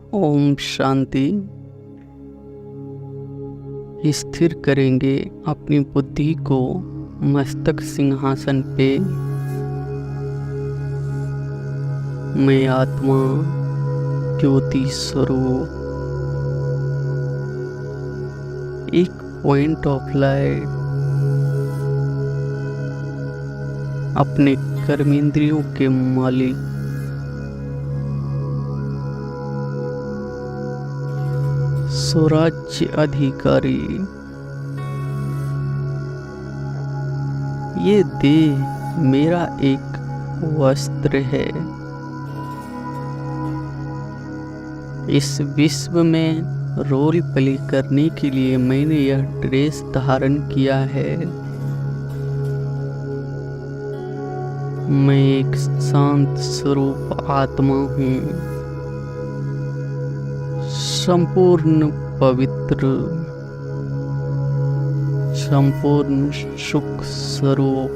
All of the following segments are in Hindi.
ओम शांति। स्थिर करेंगे अपनी बुद्धि को मस्तक सिंहासन पे। मैं आत्मा ज्योति स्वरूप, एक पॉइंट ऑफ लाइट, अपने कर्मेंद्रियों के मालिक, स्वराज्य अधिकारी। ये देह मेरा एक वस्त्र है। इस विश्व में रोल प्ले करने के लिए मैंने यह ड्रेस धारण किया है। मैं एक शांत स्वरूप आत्मा हूँ, संपूर्ण पवित्र, संपूर्ण सुख स्वरूप।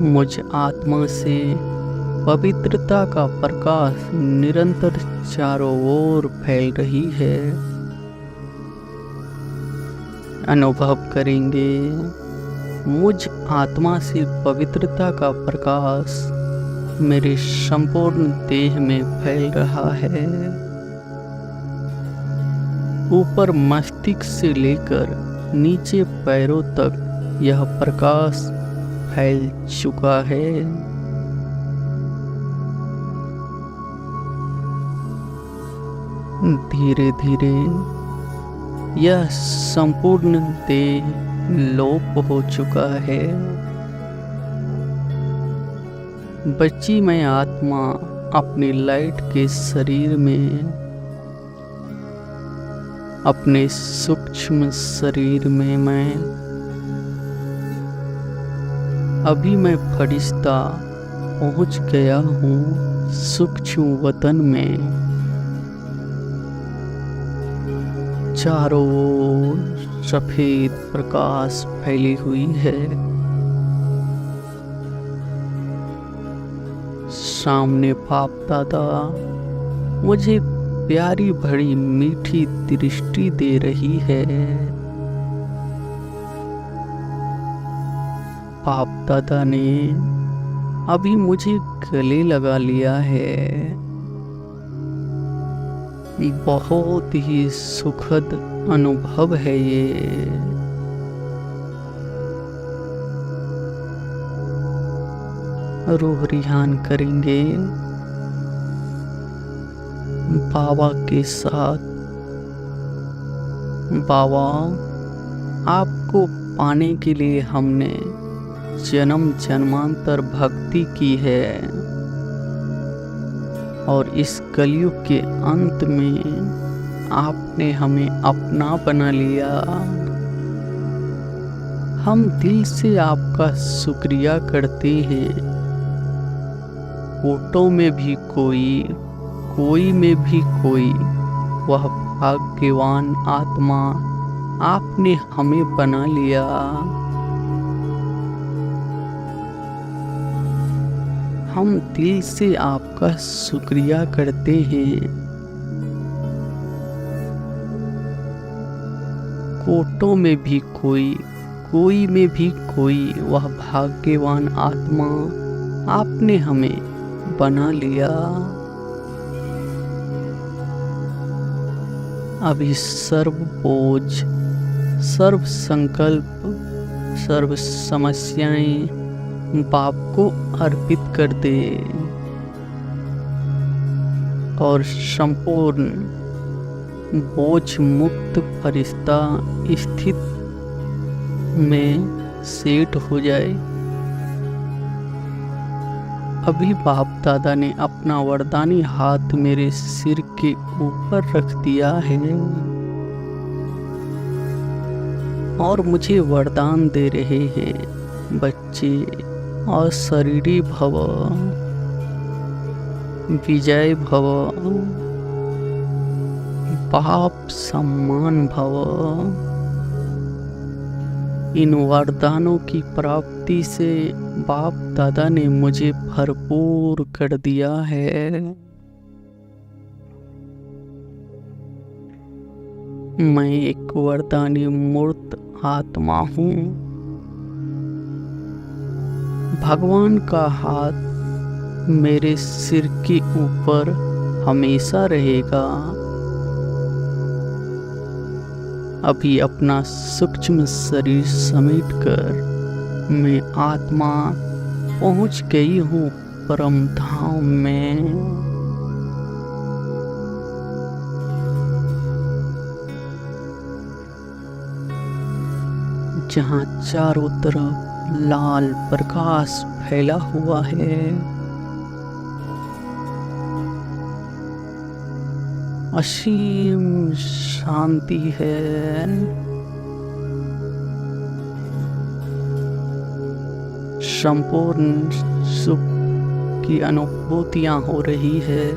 मुझ आत्मा से पवित्रता का प्रकाश निरंतर चारों ओर फैल रही है। अनुभव करेंगे मुझ आत्मा से पवित्रता का प्रकाश मेरे संपूर्ण देह में फैल रहा है। ऊपर मस्तिष्क से लेकर नीचे पैरों तक यह प्रकाश फैल चुका है। धीरे धीरे यह संपूर्ण देह लोप हो चुका है। बच्ची मैं आत्मा अपनी लाइट के शरीर में, अपने सूक्ष्म शरीर में मैं अभी मैं फरिश्ता पहुंच गया हूँ सूक्ष्म वतन में। चारों ओर सफेद प्रकाश फैली हुई है। सामने बाप दादा मुझे प्यारी भरी मीठी दृष्टि दे रही है। बाप दादा ने अभी मुझे गले लगा लिया है। बहुत ही सुखद अनुभव है ये। रूह रिहान करेंगे बाबा के साथ। बाबा, आपको पाने के लिए हमने जन्म जन्मांतर भक्ति की है और इस कलयुग के अंत में आपने हमें अपना बना लिया। हम दिल से आपका शुक्रिया करते हैं। कोटों में भी कोई, कोई में भी कोई, वह भाग्यवान आत्मा आपने हमें बना लिया। हम दिल से आपका शुक्रिया करते हैं। कोटों में भी कोई, कोई में भी कोई, वह भाग्यवान आत्मा आपने हमें बना लिया। अभी सर्व बोझ, सर्व संकल्प, सर्व समस्याएं बाप को अर्पित कर दे और संपूर्ण बोझ मुक्त फरिश्ता स्थित में सेट हो जाए। अभी बाप दादा ने अपना वरदानी हाथ मेरे सिर के ऊपर रख दिया है और मुझे वरदान दे रहे हैं, बच्चे अशरीरी भव, विजय भव, पाप सम्मान भव। इन वरदानों की प्राप्ति से बाप दादा ने मुझे भरपूर कर दिया है। मैं एक वरदानी मूर्त आत्मा हूँ। भगवान का हाथ मेरे सिर के ऊपर हमेशा रहेगा। अभी अपना सूक्ष्म शरीर समेटकर मैं आत्मा पहुँच गई हूँ परम धाम में। जहाँ चारों तरफ लाल प्रकाश फैला हुआ है। असीम शांति है। संपूर्ण सुख की अनुभूतियां हो रही है।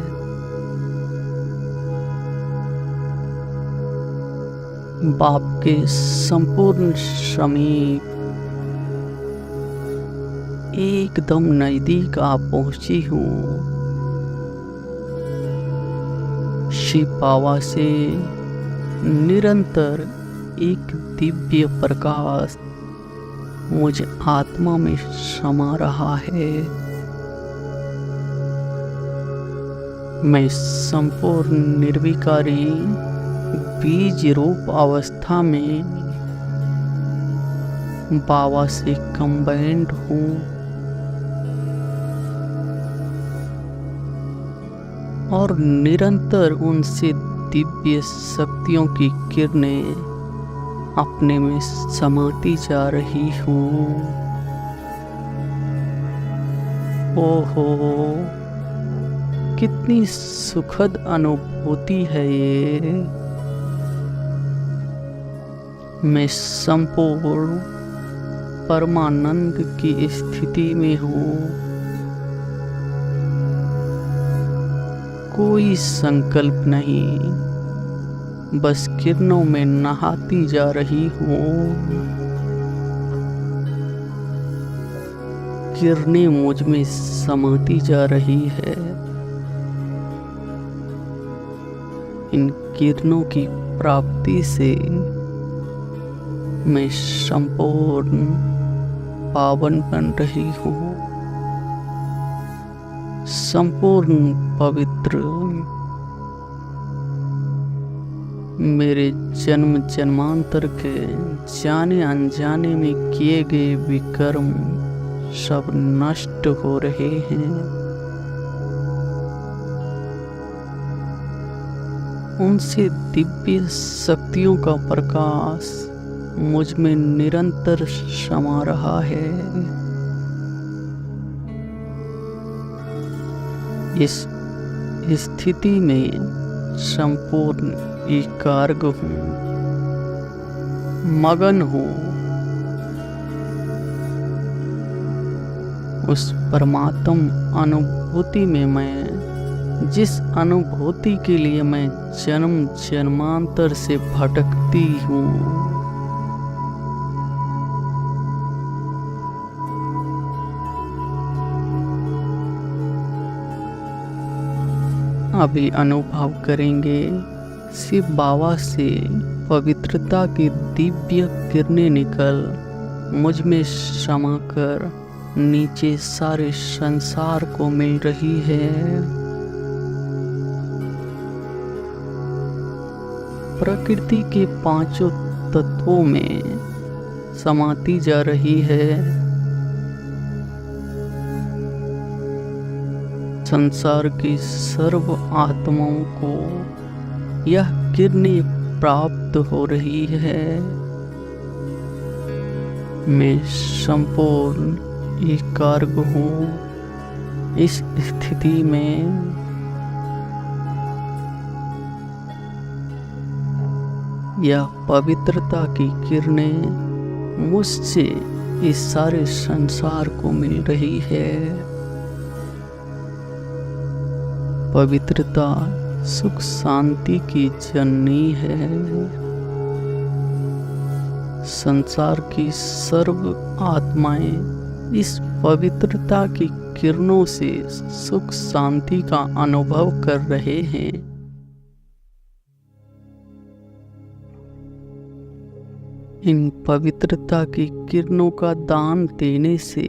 बाप के संपूर्ण समीप एकदम नजदीक आ पहुंची हूँ। शिव बाबा से निरंतर एक दिव्य प्रकाश मुझ आत्मा में समा रहा है। मैं संपूर्ण निर्विकारी बीज रूप अवस्था में बाबा से कंबाइंड हूँ और निरंतर उनसे दिव्य शक्तियों की किरणें अपने में समाती जा रही हूँ। ओहो, कितनी सुखद अनुभूति है ये। मैं संपूर्ण परमानंद की स्थिति में हूँ। कोई संकल्प नहीं, बस किरणों में नहाती जा रही हूँ। किरणें मुझ में समाती जा रही है। इन किरणों की प्राप्ति से मैं संपूर्ण पावन बन रही हूँ, संपूर्ण पवित्र। मेरे जन्म जन्मांतर के जाने अनजाने में किए गए विकर्म सब नष्ट हो रहे हैं। उनसे दिव्य शक्तियों का प्रकाश मुझ में निरंतर समा रहा है। इस स्थिति में संपूर्ण एकाग्र हूँ, मगन हूँ उस परमात्म अनुभूति में। मैं जिस अनुभूति के लिए मैं जन्म जन्मांतर से भटकती हूँ, अभी अनुभव करेंगे शिव बाबा से पवित्रता की दिव्य किरणें निकल मुझ में समाकर नीचे सारे संसार को मिल रही है। प्रकृति के पांचों तत्वों में समाती जा रही है। संसार की सर्व आत्माओं को यह किरणें प्राप्त हो रही है। मैं संपूर्ण एकाग्र हूँ इस स्थिति में। यह पवित्रता की किरणें मुझसे इस सारे संसार को मिल रही है। पवित्रता सुख शांति की जननी है। संसार की सर्व आत्माएं इस पवित्रता की किरणों से सुख शांति का अनुभव कर रहे हैं। इन पवित्रता की किरणों का दान देने से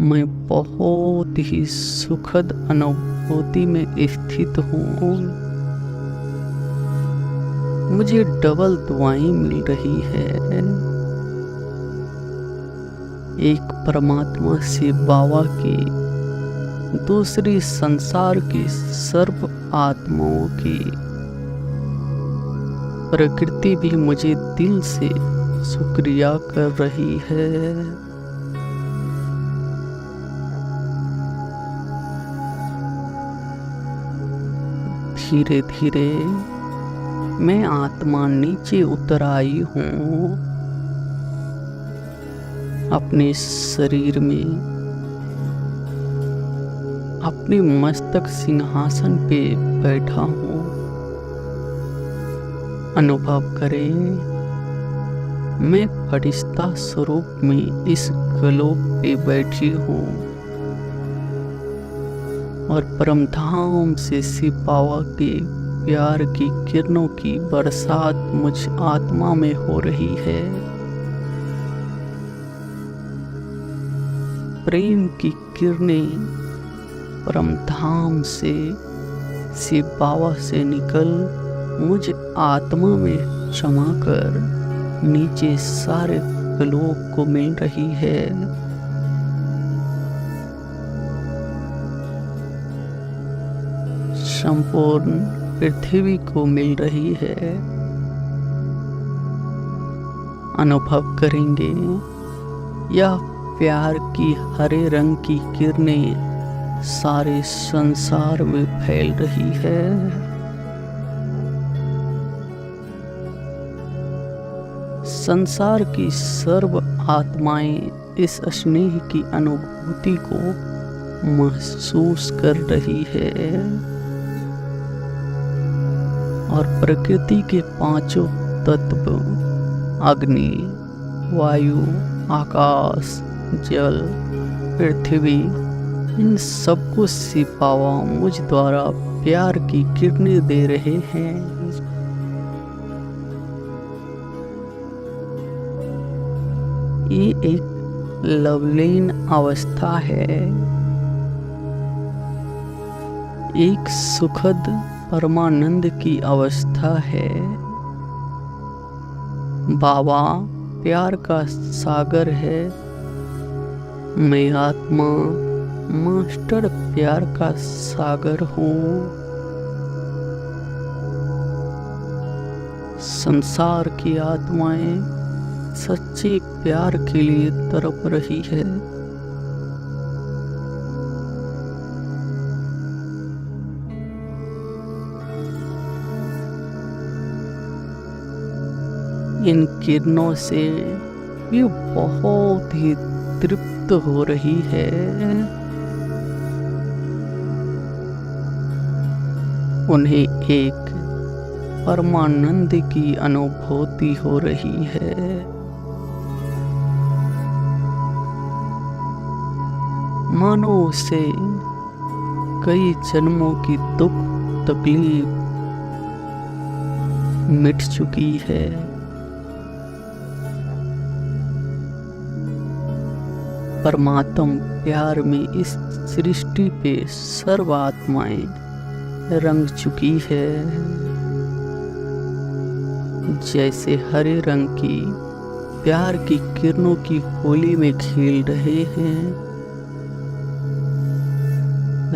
मैं बहुत ही सुखद अनुभूति में स्थित हूँ। मुझे डबल दुआएं मिल रही है। एक परमात्मा से बाबा की, दूसरी संसार की सर्व आत्माओं की। प्रकृति भी मुझे दिल से शुक्रिया कर रही है। धीरे धीरे मैं आत्मा नीचे उतर आई हूँ। अपने शरीर में अपने मस्तक सिंहासन पे बैठा हूँ। अनुभव करें, मैं फरिश्ता स्वरूप में इस गोलोक पे बैठी हूँ और परमधाम से शिव बाबा के प्यार की किरणों की बरसात मुझ आत्मा में हो रही है। प्रेम की किरणें परमधाम से शिव बाबा से निकल मुझ आत्मा में समाकर नीचे सारे गोलोक को मिल रही है। संपूर्ण पृथ्वी को मिल रही है। अनुभव करेंगे, यह प्यार की हरे रंग की किरणें सारे संसार में फैल रही है। संसार की सर्व आत्माएं इस स्नेह की अनुभूति को महसूस कर रही है और प्रकृति के पांचों तत्व अग्नि, वायु, आकाश, जल, पृथ्वी, इन सबको शिव बाबा मुझ द्वारा प्यार की किरणें दे रहे हैं। ये एक लवलीन अवस्था है, एक सुखद परमानंद की अवस्था है। बाबा प्यार का सागर है। मैं आत्मा मास्टर प्यार का सागर हूँ। संसार की आत्माएं सच्चे प्यार के लिए तड़प रही है। इन किरणों से ये बहुत ही तृप्त हो रही है। उन्हें एक परमानंद की अनुभूति हो रही है। मानो उसे कई जन्मों की दुख तकलीफ मिट चुकी है। परमात्म प्यार में इस सृष्टि पे सर्व आत्माएं रंग चुकी है। जैसे हरे रंग की प्यार की किरणों की होली में खेल रहे हैं,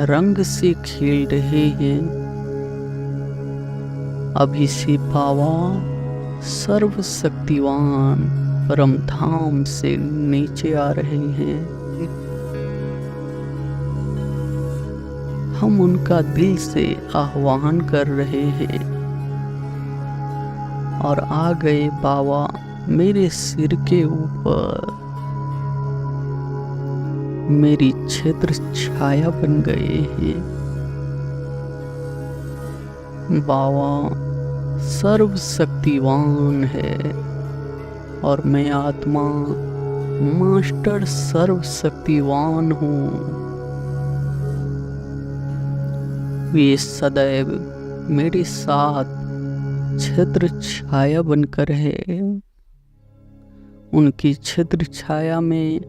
रंग से खेल रहे हैं। अभी से बाबा सर्वशक्तिवान परमधाम से नीचे आ रहे हैं। हम उनका दिल से आह्वान कर रहे हैं और आ गए बाबा मेरे सिर के ऊपर, मेरी छत्र छाया बन गए हैं। बाबा सर्वशक्तिवान है और मैं आत्मा मास्टर सर्वशक्तिवान हूँ। वे सदैव मेरे साथ छत्र छाया बनकर है। उनकी छत्र छाया में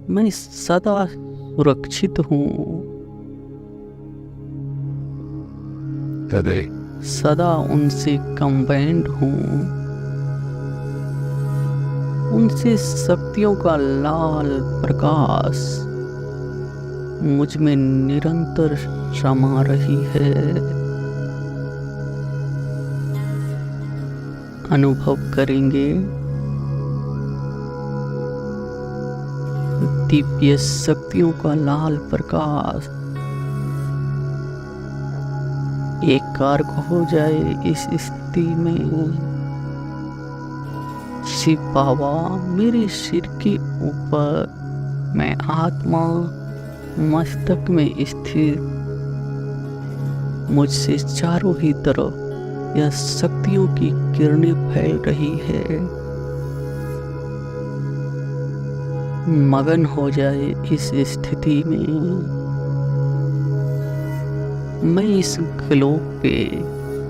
मैं सदा सुरक्षित हूँ। सदा उनसे कंबाइंड हूँ। उनसे शक्तियों का लाल प्रकाश मुझ में निरंतर समा रही है। अनुभव करेंगे दिव्य शक्तियों का लाल प्रकाश एकाग्र हो जाए इस स्थिति में। शिव बाबा मेरे सिर के ऊपर, मैं आत्मा मस्तक में स्थित, मुझसे चारों ही तरफ यह शक्तियों की किरणें फैल रही है। मगन हो जाए इस स्थिति में। मैं इस ग्लोब पे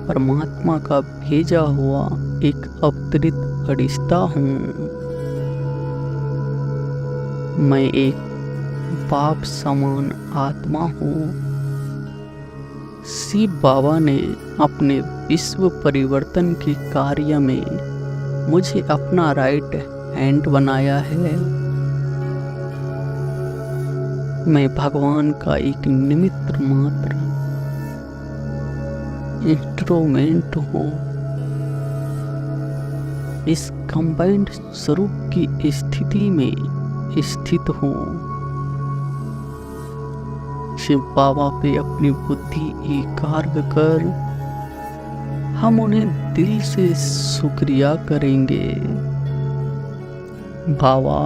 परमात्मा का भेजा हुआ एक अवतरित फरिश्ता हूँ। मैं एक बाप समान आत्मा हूँ। शिव बाबा ने अपने विश्व परिवर्तन के कार्य में मुझे अपना राइट हैंड बनाया है। मैं भगवान का एक निमित्त मात्र इंस्ट्रूमेंट हूँ। इस कंबाइंड स्वरूप की स्थिति में स्थित हूँ। शिव बाबा पे अपनी बुद्धि एकाग्र कर हम उन्हें दिल से शुक्रिया करेंगे। बाबा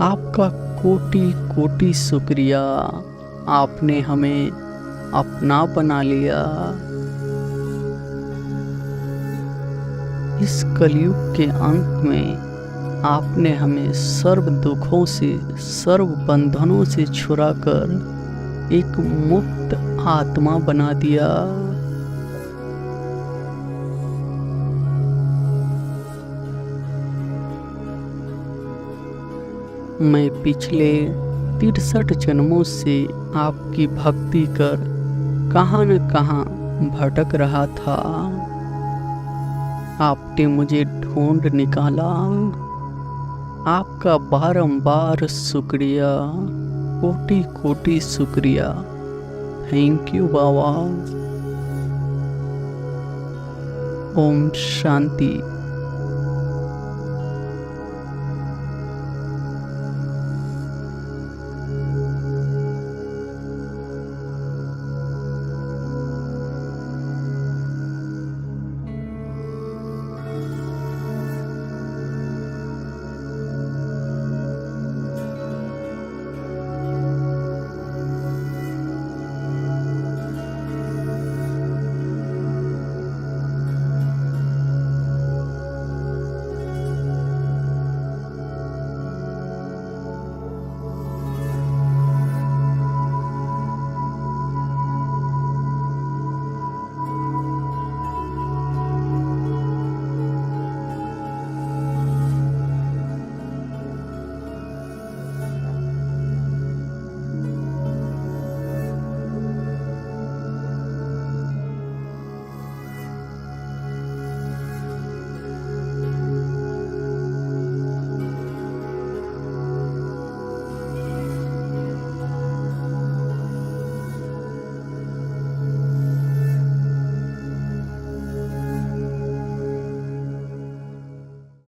आपका कोटि कोटि शुक्रिया, आपने हमें अपना बना लिया। इस कलयुग के अंत में आपने हमें सर्व दुखों से, सर्व बंधनों से छुड़ाकर एक मुक्त आत्मा बना दिया। मैं पिछले 63 जन्मों से आपकी भक्ति कर कहाँ न कहाँ भटक रहा था। आपने मुझे ढूंढ निकाला। आपका बारंबार शुक्रिया, कोटि कोटि शुक्रिया। थैंक यू बाबा। ओम शांति।